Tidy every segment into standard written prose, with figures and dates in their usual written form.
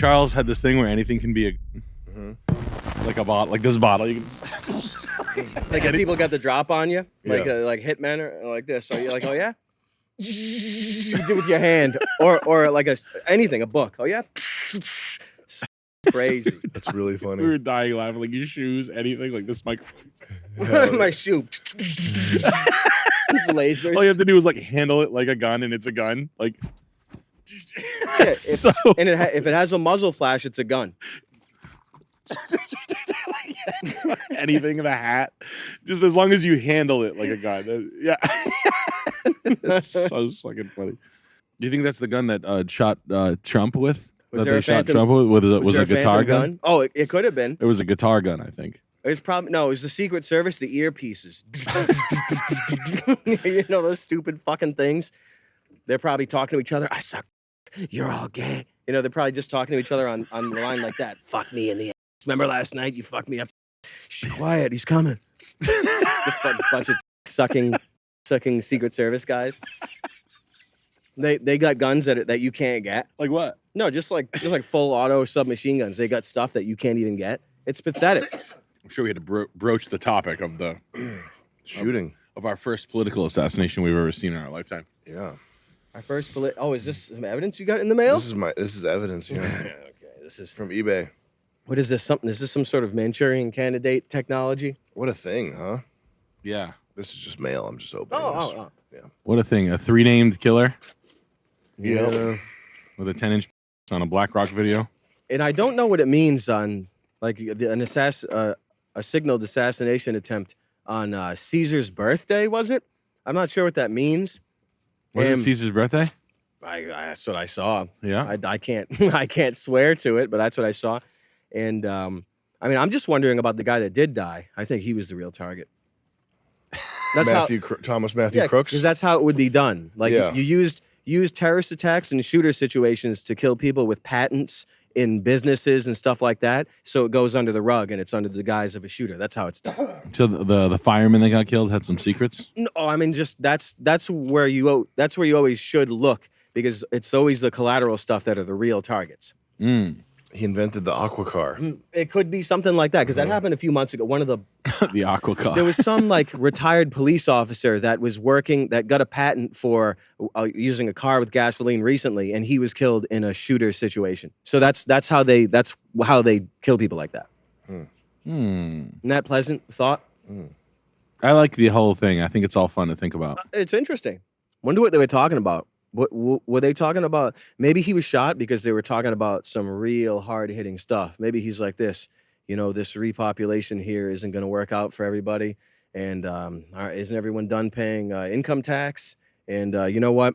Charles had this thing where anything can be a like a bottle, like this bottle. You can like if people got the drop on you, like like hitmen or like this. So you're like, oh yeah, you do with your hand or like anything, a book. Oh yeah, crazy. That's really funny. we were dying laughing, like your shoes, anything, like this microphone. My shoe. It's lasers. All you have to do is like handle it like a gun, and it's a gun. Like, yeah, if it has a muzzle flash, it's a gun. Anything in the hat, just as long as you handle it like a gun. Yeah, that's so fucking funny. Do you think that's the gun that shot Trump with? Was that there they a shot phantom, Trump with? Was there a guitar gun? Oh, it could have been. It was a guitar gun, I think. It's probably no. It was the Secret Service, the earpieces. You know those stupid fucking things. They're probably talking to each other. I suck. You're all gay. You know they're probably just talking to each other on the line like that. Fuck me in the ass. Remember last night you fucked me up. Shh, quiet. He's coming. This bunch of sucking Secret Service guys. They got guns that you can't get. Like what? No, just like full auto submachine guns. They got stuff that you can't even get. It's pathetic. I'm sure we had to broach the topic of the shooting of our first political assassination we've ever seen in our lifetime. Yeah. Our first oh, is this some evidence you got in the mail? This is evidence, yeah. Okay, this is from eBay. What is this? Is this some sort of Manchurian candidate technology? What a thing, huh? Yeah. This is just mail. I'm just opening this. Yeah. What a thing. A 3-named killer. Yeah. With a 10-inch on a BlackRock video. And I don't know what it means on like a signaled assassination attempt on Caesar's birthday, was it? I'm not sure what that means. Was it Caesar's birthday? That's what I saw. Yeah. I can't swear to it, but that's what I saw. And I mean, I'm just wondering about the guy that did die. I think he was the real target. That's Thomas Matthew Crooks. Because that's how it would be done. Like you used terrorist attacks and shooter situations to kill people with patents in businesses and stuff like that. So it goes under the rug and it's under the guise of a shooter. That's how it's done. So the fireman that got killed had some secrets? No, I mean just that's where you always should look, because it's always the collateral stuff that are the real targets. He invented the aqua car. It could be something like that, because that happened a few months ago. One of the the aqua car. There was some like retired police officer that got a patent for using a car with gasoline recently, and he was killed in a shooter situation. So that's how they kill people like that. Isn't that pleasant thought? I like the whole thing. I think it's all fun to think about. It's interesting. Wonder what they were talking about. What were they talking about? Maybe he was shot because they were talking about some real hard-hitting stuff. Maybe he's like this, you know, this repopulation here isn't going to work out for everybody. And isn't everyone done paying income tax? And you know what?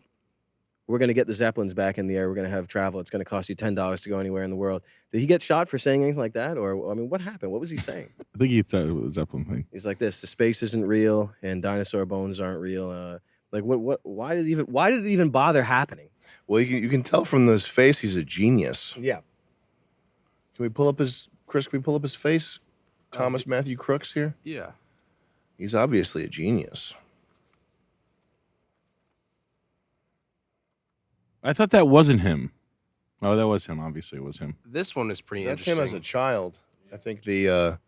We're going to get the Zeppelins back in the air. We're going to have travel. It's going to cost you $10 to go anywhere in the world. Did he get shot for saying anything like that? Or, I mean, what happened? What was he saying? I think he said it was a Zeppelin thing. He's like this, the space isn't real and dinosaur bones aren't real. Like what? Why did it even bother happening? Well, you can tell from his face he's a genius. Yeah. Can we pull up his face? Thomas Matthew Crooks here. Yeah. He's obviously a genius. I thought that wasn't him. Oh, that was him. Obviously, it was him. This one is pretty That's interesting. him as a child. I think the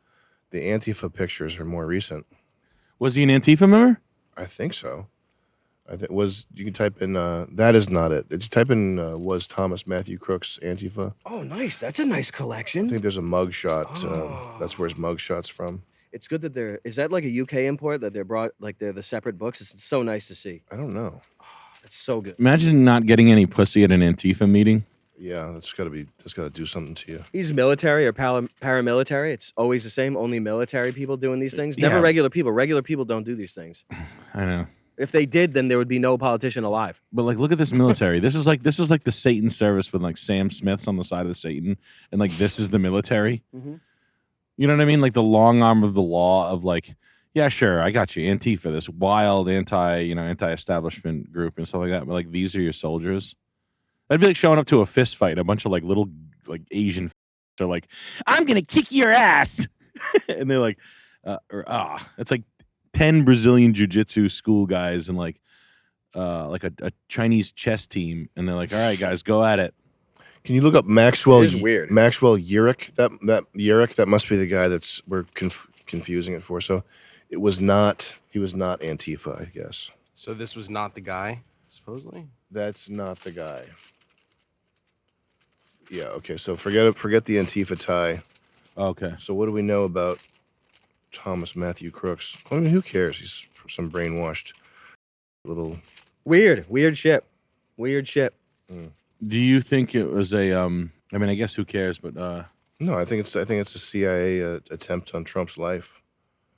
Antifa pictures are more recent. Was he an Antifa member? I think so. You can type in that is not it. Just type in was Thomas Matthew Crooks Antifa. Oh, nice. That's a nice collection. I think there's a mug shot. That's where his mug shot's from. It's good that is that like a UK import that they're brought, like they're the separate books? It's so nice to see. I don't know. That's so good. Imagine not getting any pussy at an Antifa meeting. Yeah, that's got to do something to you. He's military or paramilitary. It's always the same. Only military people doing these things. Never regular people. Regular people don't do these things. I know. If they did, then there would be no politician alive. But like, look at this military. This is like the Satan service with like Sam Smith's on the side of the Satan, and like this is the military. You know what I mean? Like the long arm of the law of like, yeah, sure, I got you, Antifa, this wild anti-establishment group and stuff like that. But like, these are your soldiers. That'd be like showing up to a fist fight. A bunch of like little like Asian are like, I'm gonna kick your ass, and they're like, it's like 10 Brazilian jiu-jitsu school guys and like a Chinese chess team, and they're like, all right, guys, go at it. Can you look up Maxwell? It is weird. Maxwell Urich. That Urich. That must be the guy that's we're confusing it for. So, it was not. He was not Antifa, I guess. So this was not the guy, supposedly? That's not the guy. Yeah. Okay. So forget the Antifa tie. Okay. So what do we know about Thomas Matthew Crooks? I mean, who cares? He's some brainwashed little. Weird shit. Do you think it was a I mean, I guess who cares, but No, I think it's a CIA attempt on Trump's life.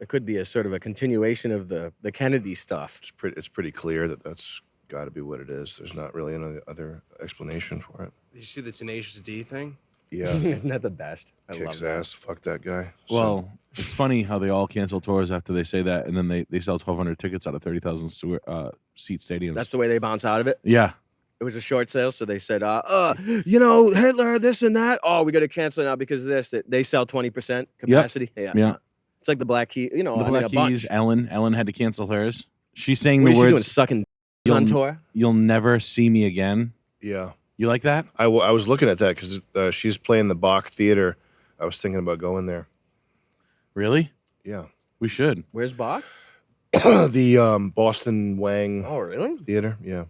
It could be a sort of a continuation of the Kennedy stuff. It's pretty clear that that's got to be what it is. There's not really any other explanation for it. Did you see the Tenacious D thing? Yeah, Isn't that the best? I love kicks that. ass. Fuck that guy. well, it's funny how they all cancel tours after they say that, and then they sell 1,200 tickets out of 30,000 seat stadiums. That's the way they bounce out of it. yeah. It was a short sale, so they said, Hitler, this and that. Oh, we got to cancel it now because of this. They sell 20% capacity. Yeah. It's like the Black Key, The I mean, Black a Keys, bunch. Ellen had to cancel hers. She's saying What the is she doing? words, Sucking on tour? "You'll never see me again." Yeah, You like that? I was looking at that because she's playing the Bach Theater. I was thinking about going there. Really? Yeah, We should. Where's Bach? the Boston Wang Oh, really? Theater. Yeah,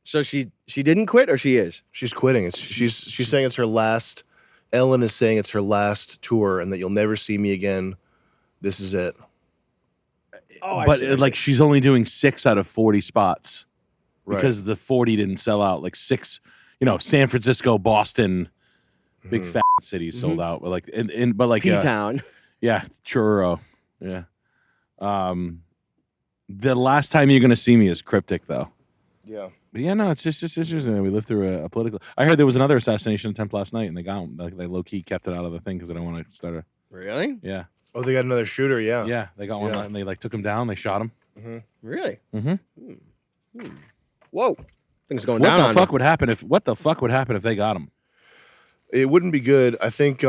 So she didn't quit, or she is? she's quitting. She's saying it's her last. Ellen is saying it's her last tour and that you'll never see me again. This is it. Oh, I But see, I like see. she's only doing 6 out of 40 spots Right. because the 40 didn't sell out. Like 6, San Francisco, Boston, big Mhm. fat cities sold out. But like but like P-Town. yeah, churro. Yeah. The last time you're gonna see me is cryptic though. Yeah. But yeah, no, it's just interesting that we lived through a political. I heard there was another assassination attempt last night, and they got him. Like they low key kept it out of the thing because they don't want to start a. Really? Yeah, Oh, they got another shooter. Yeah. yeah, they got one, Yeah. and they like took him down. They shot him. Mm-hmm. Really? Mm-hmm. Whoa. Things going What down the on fuck me. would happen if? What the fuck would happen if they got him? It wouldn't be good. I think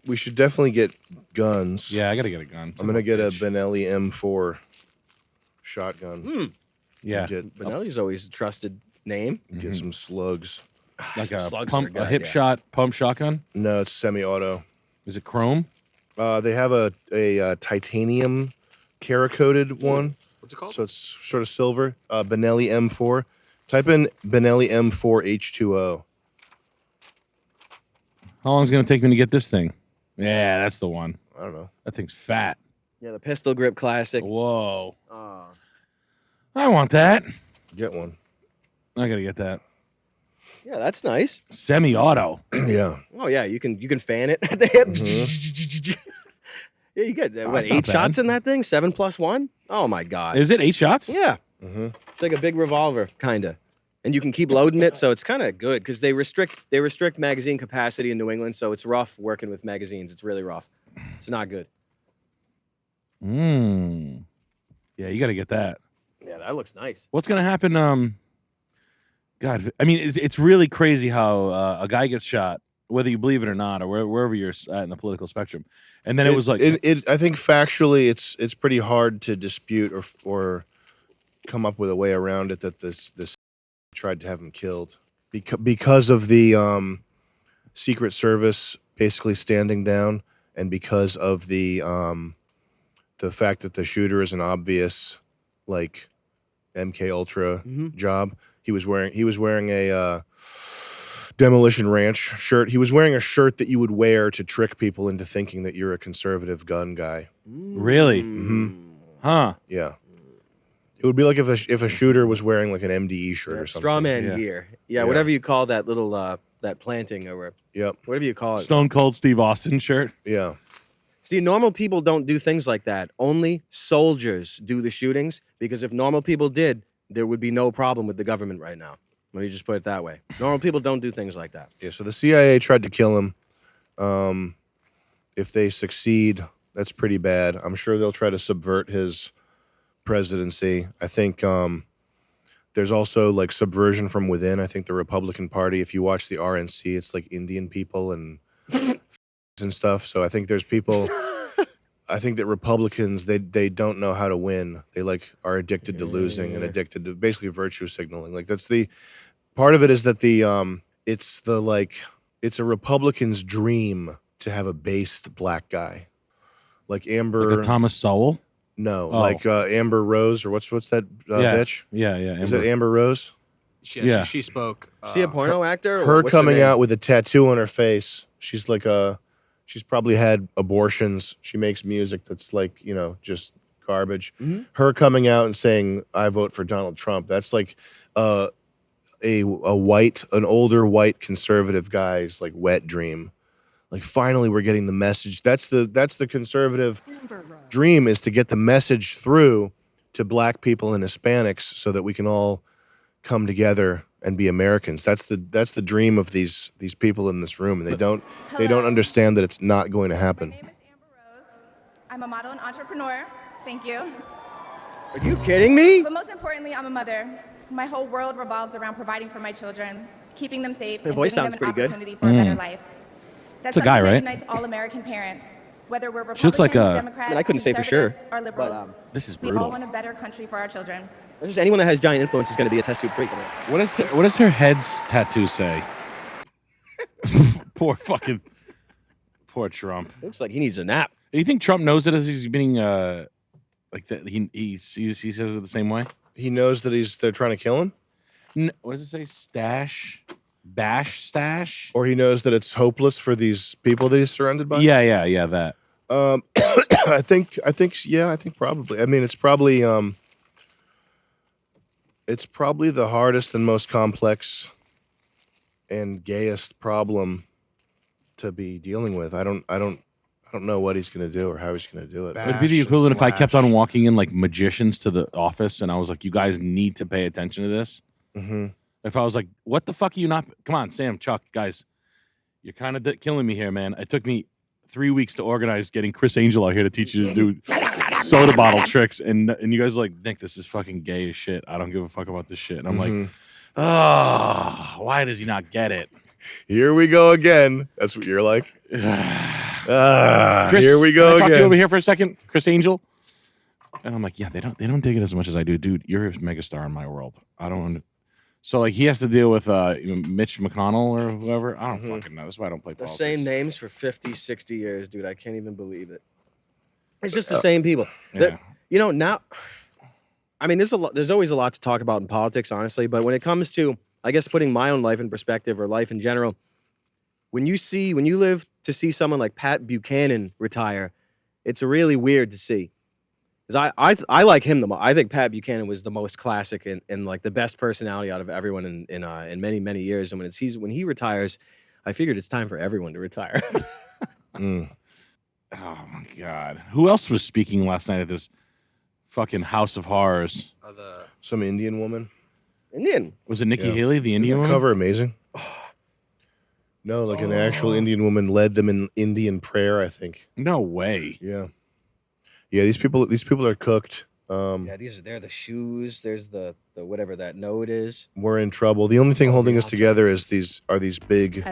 we should definitely get guns. Yeah, I gotta get a gun. I'm gonna get a Benelli M4 shotgun. Yeah, Get Benelli's always a trusted name. get some slugs. like a Slugs pump, are good, a hip yeah. shot pump shotgun. No, it's semi-auto. Is it chrome? They have a titanium Cerakoted one, What's it called? so it's sort of silver. Benelli M4. Type in Benelli M4 H2O. How long is it gonna take me to get this thing? Yeah, that's the one. I don't know. That thing's fat. Yeah, the pistol grip classic. Whoa, Oh. I want that. Get one. I gotta get that Yeah, that's nice. semi-auto. Yeah. Oh yeah, you can fan it at the hip. Yeah, you get Oh, what, that's not 8 shots bad. in that thing? 7+1? Oh my god. Is it 8 shots? Yeah. Mm-hmm. It's like a big revolver, kinda. And you can keep loading it, so it's kind of good because they restrict magazine capacity in New England, so it's rough working with magazines. It's really rough. It's not good. Yeah, you gotta get that. Yeah, that looks nice. What's gonna happen? God, I mean, it's really crazy how a guy gets shot, whether you believe it or not, or wherever you're at in the political spectrum, and then it was like, I think factually it's pretty hard to dispute or come up with a way around it that this tried to have him killed because of the Secret Service basically standing down, and because of the fact that the shooter is an obvious like MK Ultra job. He was wearing a Demolition Ranch shirt. He was wearing a shirt that you would wear to trick people into thinking that you're a conservative gun guy. really, huh? Yeah. It would be like if a shooter was wearing like an MDE shirt or something. Straw man Yeah. gear. Yeah, whatever you call that little that planting or Yep. whatever you call it. Stone Cold Steve Austin shirt. Yeah. See, normal people don't do things like that. Only soldiers do the shootings because if normal people did, there would be no problem with the government right now. Let me just put it that way. Normal people don't do things like that. Yeah. So the CIA tried to kill him. If they succeed, that's pretty bad. I'm sure they'll try to subvert his presidency. I think there's also like subversion from within. I think the Republican Party, if you watch the RNC, it's like Indian people and and stuff. So I think there's people. I think that Republicans they don't know how to win. They like are addicted to losing and addicted to basically virtue signaling. Like that's the part of it is that the it's it's a Republican's dream to have a based black guy, like Amber. Like a Thomas Sowell? No, Oh. like Amber Rose, or what's that bitch? Yeah. Is it Amber Rose? Yeah. She spoke. Is he a porno actor? Her What's coming name? out with a tattoo on her face. She's like she's probably had abortions. She makes music that's like, just garbage. Mm-hmm. Her coming out and saying, I vote for Donald Trump. That's like an older white conservative guy's like wet dream. Like finally we're getting the message. That's the conservative dream, is to get the message through to black people and Hispanics so that we can all come together and be Americans. That's the dream of these people in this room, and they don't understand that it's not going to happen. My name is Amber Rose. I'm a model and entrepreneur. Thank you. Are you kidding me? But most importantly, I'm a mother. My whole world revolves around providing for my children, keeping them safe, Your and voice giving them sounds an pretty good. opportunity for a better life. That's It's a guy, something right? that unites all American parents, whether we're She looks like Republicans, a- Democrats, I mean, I couldn't say for sure, conservatives, or liberals. This is We all brutal. want a better country for our children. Just anyone that has giant influence is going to be a test tube freak. What does her head's tattoo say? Poor Trump. Looks like he needs a nap. Do you think Trump knows it as he's being like that? He says it the same way. He knows that they're trying to kill him, What does it say? Stash. or he knows that it's hopeless for these people that he's surrounded by. Yeah. That. I think probably. I mean, it's probably the hardest and most complex and gayest problem to be dealing with. I don't know what he's going to do or how he's going to do it. It'd be the Bash equivalent if I kept on slash. walking in like magicians to the office, and I was like, "You guys need to pay attention to this." Mm-hmm. If I was like, "What the fuck are you not?" Come on, Sam, Chuck, guys, you're kind of killing me here, man. It took me 3 weeks to organize getting Chris Angel out here to teach you to do soda bottle tricks, and you guys are like, "Nick, this is fucking gay as shit. I don't give a fuck about this shit." And I'm like, "Oh, why does he not get it?" Here we go again. That's what you're like. Chris, Here we go can I talk to you again. over here for a second, Chris Angel. And I'm like, yeah, they don't dig it as much as I do, dude. You're a megastar in my world. I don't. So like he has to deal with Mitch McConnell or whoever. I don't fucking know. That's why I don't play The politics. same names for 50, 60 years, dude. I can't even believe it. It's just the same people. Yeah. Now, I mean, there's always a lot to talk about in politics, honestly. But when it comes to, I guess, putting my own life in perspective or life in general, when you live to see someone like Pat Buchanan retire, it's really weird to see. Because I like him the most. I think Pat Buchanan was the most classic and like the best personality out of everyone in many, many years. And when he retires, I figured it's time for everyone to retire. Mm. Oh my god. Who else was speaking last night at this fucking House of Horrors? Some Indian woman. Indian. Was it Nikki Yeah. Haley, the Indian Isn't that woman? cover amazing. No, like an actual Indian woman led them in Indian prayer, I think. No way. Yeah. These people are cooked. Yeah, they're the shoes. There's the whatever that note is. We're in trouble. The only thing holding us together is these big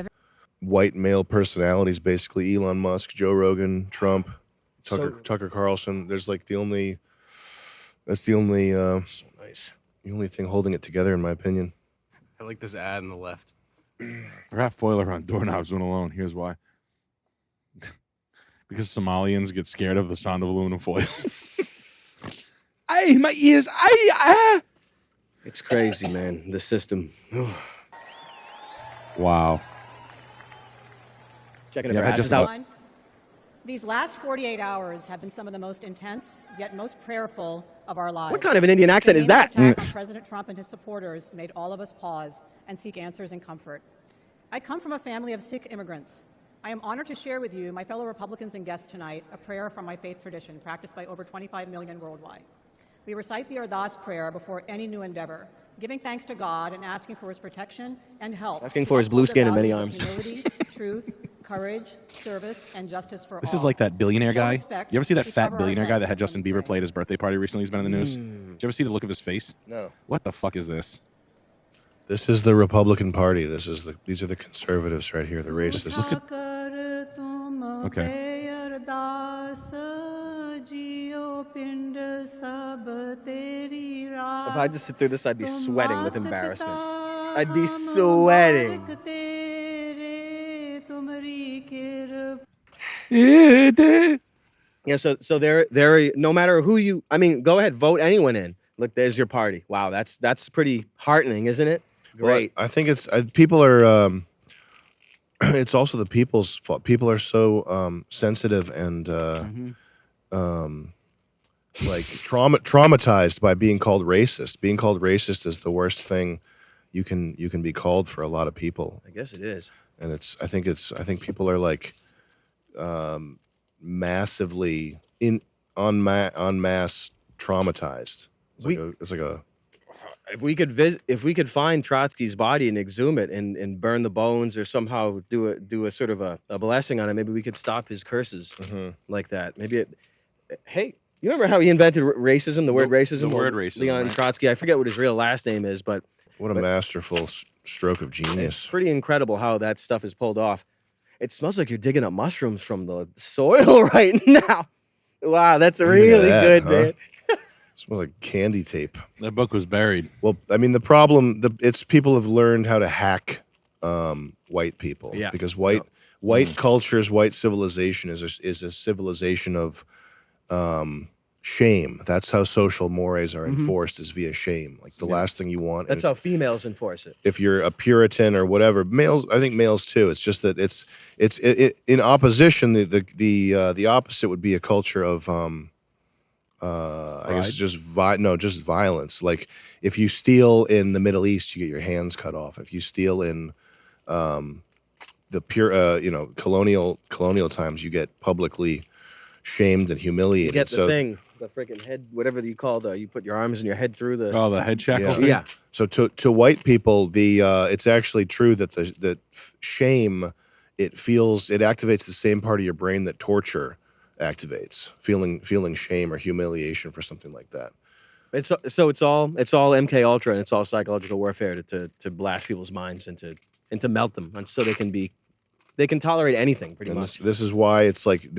white male personalities, basically Elon Musk, Joe Rogan, Trump, Tucker Carlson. There's like the only So nice. the only thing holding it together, in my opinion. I like this ad on the left. Wrap foil around doorknobs when alone. Here's why. Because Somalians get scared of the sound of aluminum foil. Ay, my ears. Ay. It's crazy, man. The system. Wow. Checking if Yeah, her I ass just is out. Everyone, these last 48 hours have been some of the most intense, yet most prayerful of our lives. What kind of an Indian accent The is that? attack on President Trump and his supporters made all of us pause and seek answers and comfort. I come from a family of Sikh immigrants. I am honored to share with you, my fellow Republicans and guests tonight, a prayer from my faith tradition practiced by over 25 million worldwide. We recite the Ardas prayer before any new endeavor, giving thanks to God and asking for his protection and help. Asking to for his blue uphold the skin and many values of arms. Humility, truth, courage, service, and justice for This all. is like that billionaire Show guy. respect, You ever see that we fat cover our billionaire guy that heads had Justin when we Bieber pray. play at his birthday party recently? He's been in the news. Did you ever see the look of his face? No. What the fuck is this? This is the Republican Party. These are the conservatives right here, the racists. Okay. If I had to sit through this, I'd be sweating with embarrassment. I'd be sweating. Yeah, so they're no matter who you, I mean, go ahead, vote anyone in. Look, there's your party. Wow, that's pretty heartening, isn't it? Great. Well, I think it's people are. It's also the people's fault. People are so sensitive and like traumatized by being called racist. Being called racist is the worst thing you can be called for a lot of people. I guess it is. And I think people are like massively en masse traumatized. It's like a if we could find Trotsky's body and exhume it and burn the bones or somehow do a sort of a blessing on it, maybe we could stop his curses like that. Maybe hey, you remember how he invented racism, the word racism? The word racism, Leon right? Trotsky. I forget what his real last name is, but what a masterful stroke of it's genius. pretty incredible how that stuff is pulled off. It smells like you're digging up mushrooms from the soil right now. Wow, that's really good, man. Smells like candy tape. That book was buried. Well, I mean, the problem, it's people have learned how to hack white people. Yeah. Because white cultures, white civilization is a civilization of shame. That's how social mores are enforced, is via shame. Like the last thing you want. That's how females enforce it. If you're a Puritan or whatever, males, I think males too. It's just that it's in opposition. The opposite would be a culture of I guess just violence. Like if you steal in the Middle East, you get your hands cut off. If you steal in the colonial times, you get publicly shamed and humiliated. You get the thing, the freaking head, whatever you call you put your arms and your head through the. Oh, the head shackle. Yeah. So to white people, it's actually true that that shame, it activates the same part of your brain that torture activates, feeling shame or humiliation for something like that. It's all MK Ultra, and it's all psychological warfare to blast people's minds and to melt them, and so they can tolerate anything pretty much. This is why it's like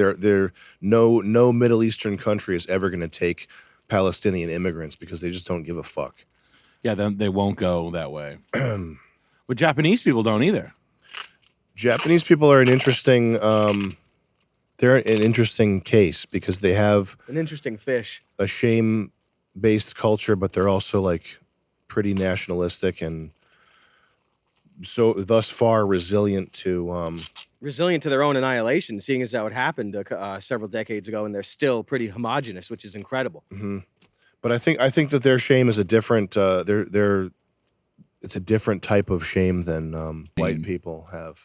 no Middle Eastern country is ever going to take Palestinian immigrants, because they just don't give a fuck. Yeah, then they won't go that way. But Japanese people don't either. Japanese people are an interesting. They're an interesting case because they have An interesting fish. a shame-based culture, but they're also like pretty nationalistic and so thus far resilient to Their own annihilation, seeing as how it happened several decades ago, and they're still pretty homogenous, which is incredible. But I think that their shame is a different it's a different type of shame than white people have.